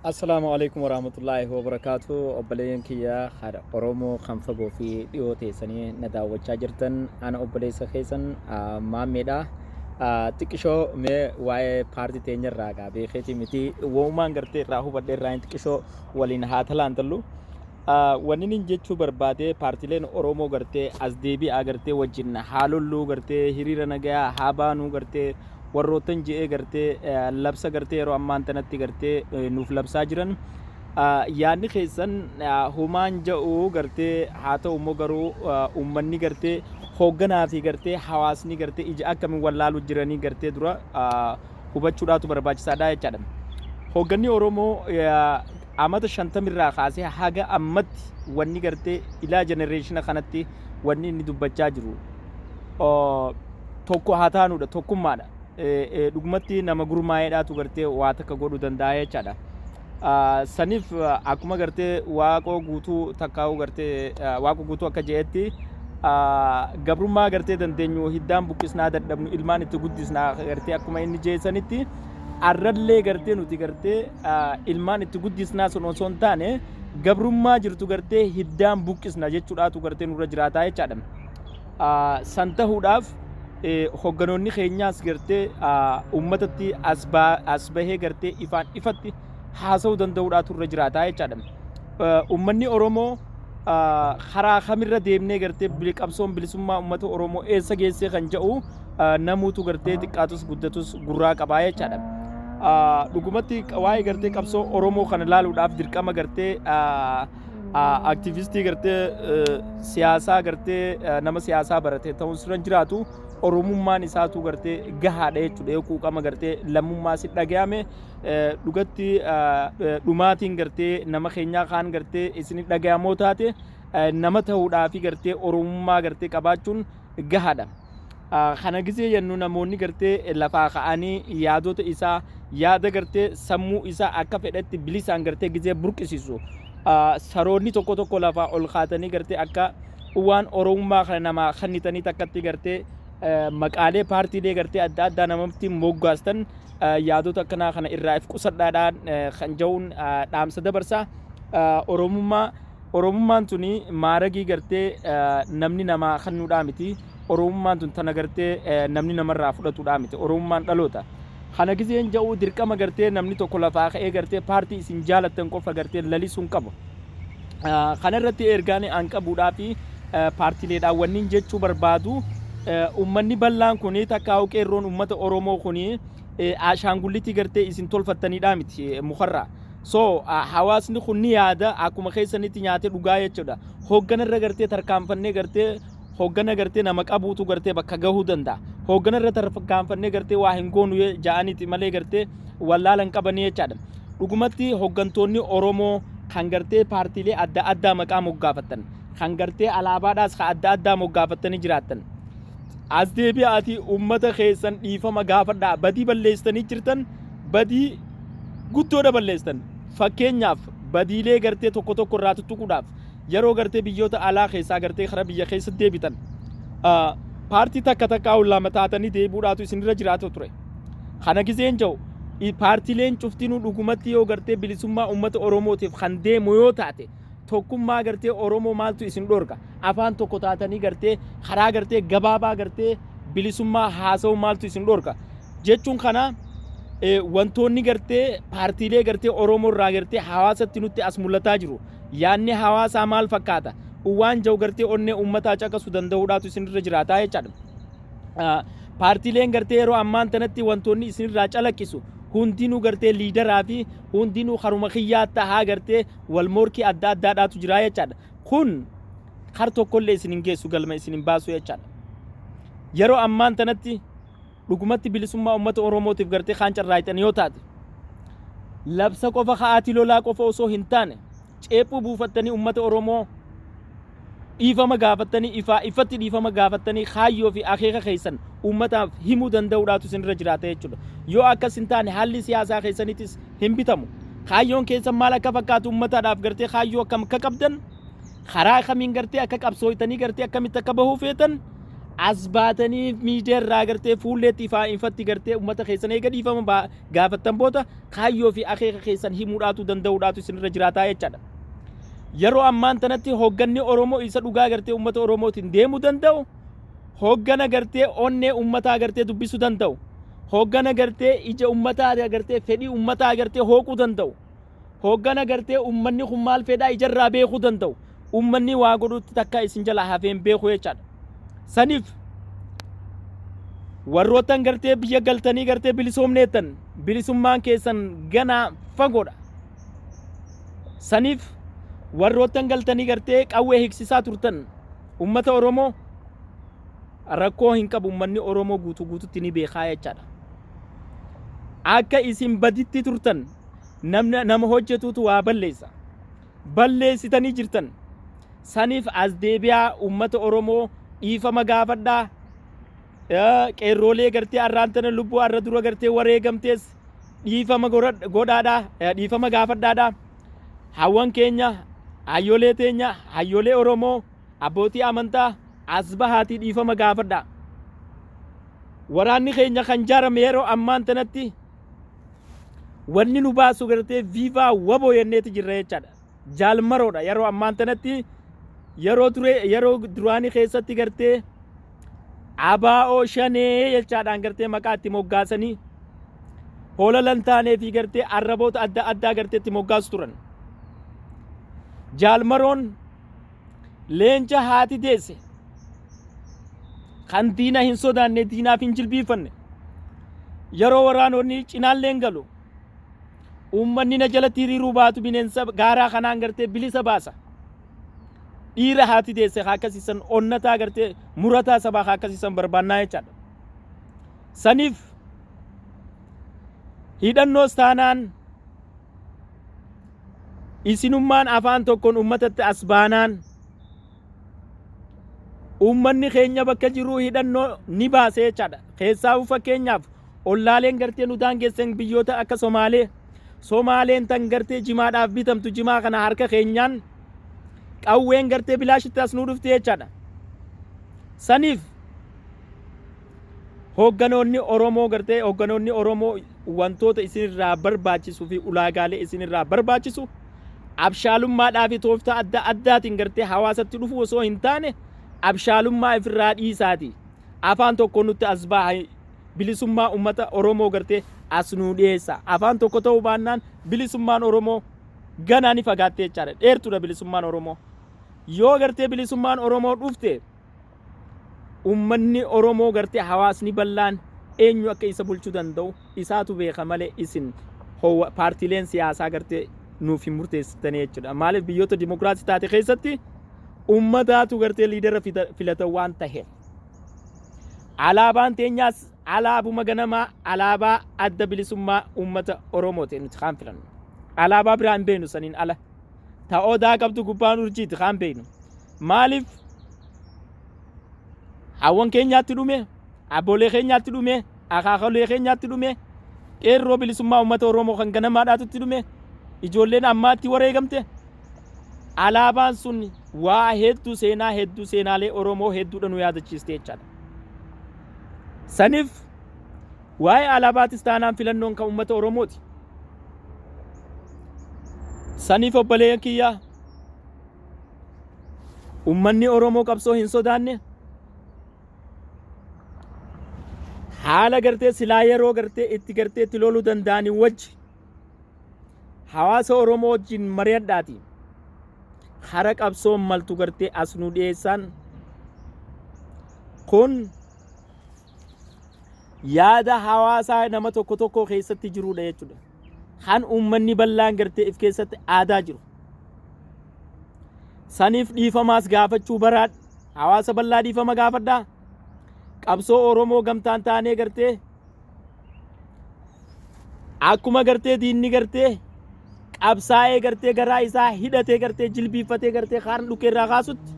Assalamu alaikum warahmatullahi wabarakatuh. Obboleeyyan kiyya haadha Oromoo kan fagoo fi dhiyoo teessanii na daawwachaa jirtan ana obboleessa keessan maammeedha. Xiqqishoo mee waa'ee paartii teenyarraa gaa beekeeti miti uumamaan gartee irraa hubadhee irraa xiqqishoo waliin haa talaantallu. Wanni nin jechuu barbaade paartileen Oromoo gartee as deebi'aa gartee wajjin haalolluu gartee hiriira nagayaa haa baanuu gartee warroottan je'ee gartee labsa gartee yeroo ammaan tanatti gartee nuuf labsaa jiran yaadni keessan humaan ja'uu gartee haa ta'u immoo garuu uummanni gartee hoogganaa fi gartee hawaasni gartee ija akkamiin wallaaluu jiranii gartee dura hubachuudhaatu barbaachisaadha jechaadha. Hoogganni Oromoo amata 50 irraa kaasee haga ammatti wanni gartee ilaa jenereeshina kanatti wanni inni dubbachaa jiru tokko haa taanudha, tokkummaadha. Dhugumatti nama gurmaa'eedhaatu gartee waa takka godhuu danda'a jechaadha. Saniif akkuma gartee waaqoo guutuu takkaa'u gartee waaqoo guutuu akka je'etti gabrummaa gartee dandeenyu hiddaan buqqisnaa dadhabnu ilmaan itti guddisnaa gartee akkuma inni jeessanitti arrallee gartee nuti gartee ilmaan itti guddisnaa sun osoo hin taane gabrummaa jirtu gartee hiddaan buqqisna jechuudhaatu gartee nurra jiraataa jechaadha. San ta'uudhaaf hogganoonni keenyaas gartee uummatatti as bahee gartee ifaan ifatti haasa'uu danda'uudhaatu irra jiraataa jechaadha. Uummanni Oromoo karaa kamirra deemnee gartee qabsoon bilisummaa uummata Oromoo eessa geessee kan jedhu namuutu gartee xiqqaatus guddatus gurraa qabaa jechaadha. Dhugumatti waa'ee gartee qabsoo Oromoo kana ilaaluudhaaf dirqama gartee aktivistii gartee siyaasaa gartee nama siyaasaa barate ta'uun sirra jiraatu Oromummaan isaatu gartee gahaadha jechuudha. Quuqama gartee lammummaa si dhagayame dhugatti dhumaatiin gartee nama keenyaa kaan gartee isin dhagayamoo taate nama ta'uudhaafi gartee Oromummaa gartee qabaachuun gahaadha. Kana gisee jennu namoonni gartee lafaa ka'anii yaadota isaa yaada gartee sammuu isaa akka fedhetti bilisaan gartee gisee burqisiisu. Saroonni tokko tokko lafaa ol kaatanii gartee akka waan Oromummaa kana namaa kennitanii takkatti gartee maqaalee paartiilee gartee adda addaa namatti moggaastan yaadota akkanaa kana irraa if qusadhaadhaan kan ja'uun dhaamsa dabarsa. Oromummaan tuni maaragii gartee namni namaa kennuudhaa miti. Oromummaan tun tana gartee namni namarraa fudhatuudhaa miti. Oromummaan dhaloota. Kana giseen ja'uu dirqama gartee namni tokko lafaa ka'ee gartee paartii isin jaalattan qofa gartee lalisuun qabu. Kana irratti ergaan an qabuudhaa fi paartiileedhaan wanniin jechuu barbaadu ummanni bal'aan kuni takkaa'u qeerroon ummata Oromoo kuni ashaangullitii gartee isin tolfattanidha miti mukarraa. So hawaasni kun ni yaada akkuma keessanitti nyaatee dhugaa jechuudha. Hooggana irra gartee tarkaanfannee gartee hooggana gartee nama qabuutu gartee bakka gahuu danda'a. Hooggana irra tarkaanfannee gartee waa hin goonu ja'aniiti malee gartee wallaalan qabanii jechaadha. Dhugumatti hooggantoonni Oromoo kan gartee paartiilee adda addaa maqaa moggaafattan kan gartee alaabaadhaas kan adda addaa moggaafattanii jiraattan. As deebi'aatii uummata keessan dhiifama gaafadhaa. Badii balleessanii jirtan badii guddoodha balleessan. Fakkeenyaaf badiilee gartee tokko tokko irraa tuttuquudhaaf yeroo gartee biyyoota alaa keessaa gartee kara biyya keessa deebitan paartii takka takkaa ullama taatanii deebuudhaatu isinirra jiraatu ture. Kana giseen jiru paartiileen cuftinuu dhugumatti yoo gartee bilisummaa uummata Oromootiif kan deemu yoo taate tokkummaa gartee Oromoo maaltu isin dhorka afaan tokko taatanii gartee karaa gartee gabaabaa gartee bilisummaa haasa'u maaltu isin dhorka jechuun kana wantoonni gartee paartiilee gartee Oromoo irraa gartee hawaasatti nutti as mul'ataa jiru. Yaanni hawaasaa maal fakkaata waan jiru gartee onnee uummataa caqasuu danda'uudhaatu isinirra jiraataa jechaadha. Paartiileen gartee yeroo ammaan tanatti wantoonni isinirraa calaqqisu hundinuu gartee liidaraa fi hundinuu haruma kiyyaa tahaa gartee wal morkii adda addaadhaatu jira jechaadha. Kun har tokkollee isin hin geessu galma isin hin baasu jechaadha. Yeroo ammaan tanatti dhugumatti bilisummaa uummata Oromootiif gartee kaan carraaytan yoo taate labsa qofa ka'aatii lolaa qofa osoo hin taane ceephuu buufattanii uummata Oromoo dhiifama gaafattanii ifatti dhiifama gaafattanii kaayyoo fi akeeka keessan uummataaf himuu danda'uudhaatu isinirra jiraata jechuudha. Yoo akkas hin taane haalli siyaasaa keessanittis hin bitamu. Kaayyoon keessan maal akka fakkaatu uummataadhaaf gartee kaayyoo akkam akka qabdan karaa kamiin gartee akka qabsooytanii gartee akkamitti akka bahuu feetan asbaatanii miidiyaarraa gartee fuulleetti ifatti gartee uummata keessan eega dhiifama gaafattan booda kaayyoo fi akeeka keessan himuudhaatu danda'uudhaatu isinirra jiraataa jechaadha. Yeroo ammaan tanatti hoogganni Oromoo isa dhugaa gartee uummata Oromootiin deemuu danda'u, hooggana gartee onnee uummataa gartee dubbisuu danda'u, hooggana gartee ija uummataa gartee fedhii uummataa gartee hooquu danda'u, hooggana gartee uummanni kun maal fedhaa ijarraa beekuu danda'u, uummanni waa godhutti takka isin jala hafeen beekuu jechaadha. Saniif warroottan gartee biyya galtanii gartee bilisoomneettan bilisummaan keessan ganaa fagoodha. Saniif warroottan galtanii gartee qawwee hiksisaa turtan ummata Oromoo rakkoo hin qabu, uummanni Oromoo guutuutti ni beekaa jechaadha. Akka isin baditti turtan nama hojjetuutu waa balleessa, balleessitanii jirtan. Saniif as deebi'aa ummata Oromoo dhiifama gaafadhaa. Qeerroolee gartee arraantana lubbuu arra dura gartee wareegamtees dhiifama godhaadhaa, dhiifama gaafadhaadhaa. Hawwan keenya, hayyolee teenya, hayyolee Oromoo, abbootii amantaa as bahaatii dhiifama gaafadhaa. Waraanni keenya kan jaarame yeroo ammaan tanatti wanni nu baasu gartee viivaa waboo yenneeti jirra jechaadha. Jaalmaroodha yeroo ammaan tanatti. Yeroo duraanii keessatti gartee abaa'oo shanee jechaadhaan gartee maqaa itti moggaasanii hoola lantaanee fi gartee arraboota adda addaa gartee itti moggaasu turan. Jaalmaroon leenca haati deesse kan diina hin sodaanne, diinaaf hin jilbiifanne. Yeroo waraanonni cinaalleen galu uummanni na jalatti hiriiruu baatu bineensa gaaraa kanaan gartee bilisa baasa. Dhiira haati deesse akkasiisan onnataa gartee murataa sabaa akkasiisan barbaannaa jechaadha. Saniif hidhannoos taanaan isinummaan afaan tokkoon uummatatti as baanaan uummanni keenya bakka jiruu hidhannoo ni baase jechaadha. Keessaa fakkeenyaaf ollaaleen gartee nu daangessan biyyoota akka Somaaleen tan gartee jimaadhaaf bitamtu jimaa kana harka keenyaan qawween gartee bilaashitti as nu dhufte jechaadha. Saniif hoogganoonni Oromoo wantoota isinirraa barbaachisuu fi ulaagaalee isinirraa barbaachisu abshaalummaadhaa fi tooftaa adda addaatiin gartee hawaasatti dhufu osoo hin taane abshaalummaa ifirraa dhiisaati. Afaan tokko nutti as baha, bilisummaa uummata Oromoo gartee as nu dhiyeessa. Afaan tokko ta'uu baannaan bilisummaan Oromoo ganaa ni fagaatte jechaadha. Dheertuudha bilisummaan Oromoo. Yoo gartee bilisummaan Oromoo dhufte uummanni Oromoo gartee hawaasni bal'aan eenyu akka isa bulchuu danda'u isaatu beeka malee isin paartiileen siyaasaa gartee nuuf hin murteessitanii jechuudha. Maaliif biyyoota dimokiraasii taate keessatti uummataatu gartee liidera filata waan ta'eef. Alaabaan teenyaas alaabuma ganamaa alaabaa adda bilisummaa uummata Oromooti nuti kan filannu. Alaabaa biraa hin beeknu saniin ala. Ta'oodaa qabdu gubbaan urjiiti kan beeknu. Maaliif hawwan keenyaatti dhume, abboolee keenyaatti dhume, akaakalee keenyaatti dhume, qeerroo bilisummaa uummata Oromoo kan ganamaadhaatutti dhume, ijoolleen ammaatti wareegamte. Alaabaan sun waa hedduu seenaalee Oromoo hedduudha nu yaadachiiste jechaadha. Saniif waa'ee alaabaatis taanaan filannoon kan uummata Oromooti. Saniif obboleeyyan kiyyaa uummanni Oromoo qabsoo hin sodaanne haala gartee silaa yeroo gartee itti loluu danda'anii wajji hawaasa Oromoo wajjin mari'adhaati. Hara qabsoon maltu gartee as nu dhiyeessan kun yaada hawaasaa nama tokko keessatti jirudha jechuudha. Kan uummanni bal'aan gartee if keessatti aadaa jiru. Saniif dhiifamaas gaafachuu baraadha. Hawaasa bal'aa dhiifama gaafadhaa. Qabsoo Oromoo gamtaan taanee gartee akkuma gartee diinni gartee qabsaa'ee gartee garaa isaa hidhatee gartee jilbiifatee gartee kaan dhukeerraa kaasutti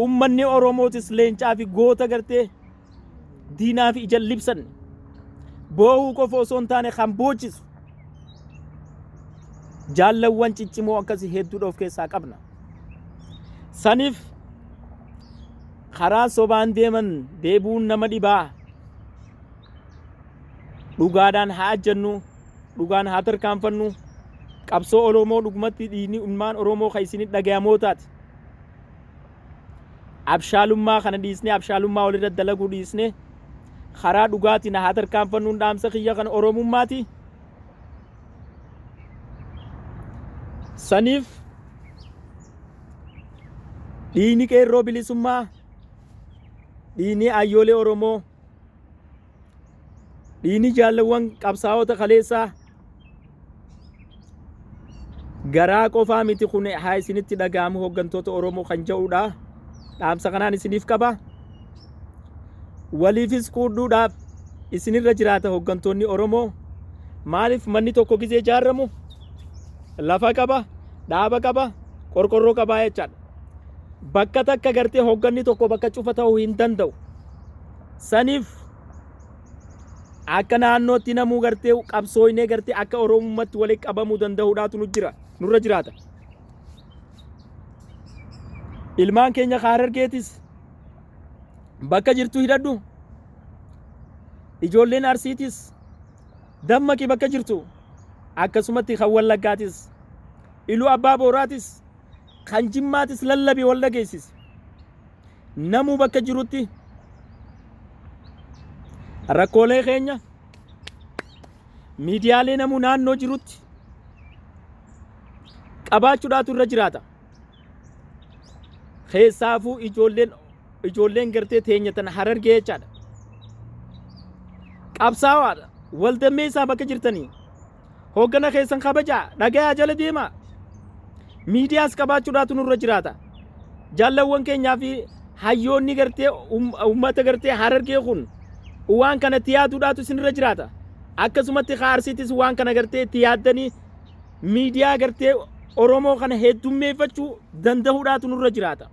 uummanni Oromootis leencaa fi goota gartee diinaa fi ija libsan boo'uu qofa osoo hin taane kan boochisu jaallawwan ciccimoo akkasii hedduudha of keessaa qabna. Saniif karaa sobaan deeman deebuun nama dhibaa. Dhugaadhaan haa jennu, dhugaan haa tarkaanfannu. Qabsoo Oromoo dhugumatti dhiigni ilmaan Oromoo kan isin dhagayamootaati. Abshaalummaa kana dhiisnee abshaalummaa walirra dalaguu dhiisnee karaa dhugaatiin haa tarkaanfannuun dhaamsa kiyya kan Oromummaati. Saniif dhiigni qeerroo bilisummaa, dhiigni ayyoolee Oromoo, dhiigni jaalawwan qabsaa'ota kaleessaa garaa qofaa miti kun haa isinitti dhaga'amu hooggantoota Oromoo kan jedhudha. Dhaamsa kanaan isiniif qaba. Waliifis quudhuudhaaf isinirra jiraata hooggantoonni Oromoo. Maaliif manni tokko gizee ijaaramu lafa qaba, dhaaba qaba, qorqorroo qaba jechaadha. Bakka takka gartee hoogganni tokko bakka cufa ta'uu hin danda'u. Saniif akka naannootti namuu gartee qabsooynee gartee akka Oromummaatti walitti qabamuu danda'uudhaatu nurra jiraata. Ilmaan keenya Harargeetis bakka jirtu hidhadhu. Ijoolleen Arsiitis dammaqi bakka jirtu. Akkasumatti kan Wallaggaatis, Iluu Abbaa Booraatis, kan Jimmaatis lallabii wal dhageessisi. Namuu bakka jirutti rakkoolee keenya miidiyaalee namuu naannoo jirutti qabaachuudhaatu irra jiraata. Keessaafuu ijoolleen gartee teenyatan Harargee jechaadha. Qabsaa'aadha. Waldammeessaa bakka jirtanii hooggana keessan kabajaa dhagayaa jala deemaa. Miidiyaas qabaachuudhaatu nurra jiraata. Jaalawwan keenyaa fi hayyoonni gartee uummata gartee Harargee kun waan kana itti yaaduudhaatu isinirra jiraata. Akkasumatti Arsiitis waan kana gartee itti yaaddanii miidiyaa gartee Oromoo kana heddummeeffachuu danda'uudhaatu nurra jiraata.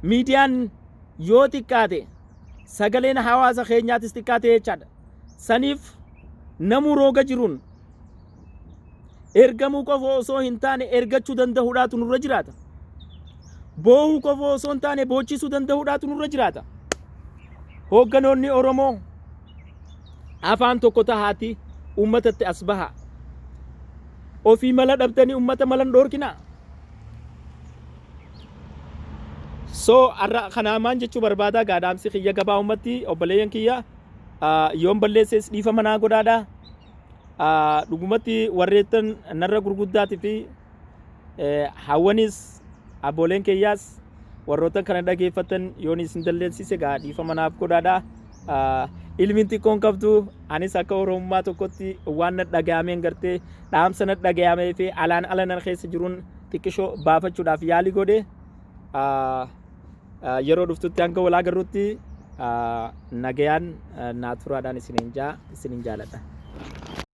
Miidiyaan yoo xiqqaate sagaleen hawaasa keenyaatis xiqqaate jechaadha. Saniif namuu rooga jiruun ergamuu qofa osoo hin taane ergachuu danda'uudhaatu nurra jiraata. Boo'uu qofa osoo hin taane boochisuu danda'uudhaatu nurra jiraata. Hoogganoonni Oromoo afaan tokko tahaati uummatatti as baha. Ofii mala dhabdanii uummata malan dhoorkinaa. Kanaamaan jechuu barbaadaa gaadhaamsi kiyya gabaa uummatti obboleeyyan kiyya yoon balleesses dhiifama naa godhaadha. Dhugumatti warreettan narra gurguddaatii fi hawwanis abboleen kiyyaas warroottan kana dhageeffatan yoon isin dalleessise dhiifama naaf godhaadha. Ilmiin xiqqoon qabdu anis akka Oromummaa tokkotti waan na dhaga'ameen gartee dhaamsa na dhaga'amee fi alaan ala nan keessa jiruun xiqqishoo baafachuudhaaf yaalii godhe. Yeroo dhuftutti hanga walaa garruutti nagayaan naaturaadhaan isinin jaaladha.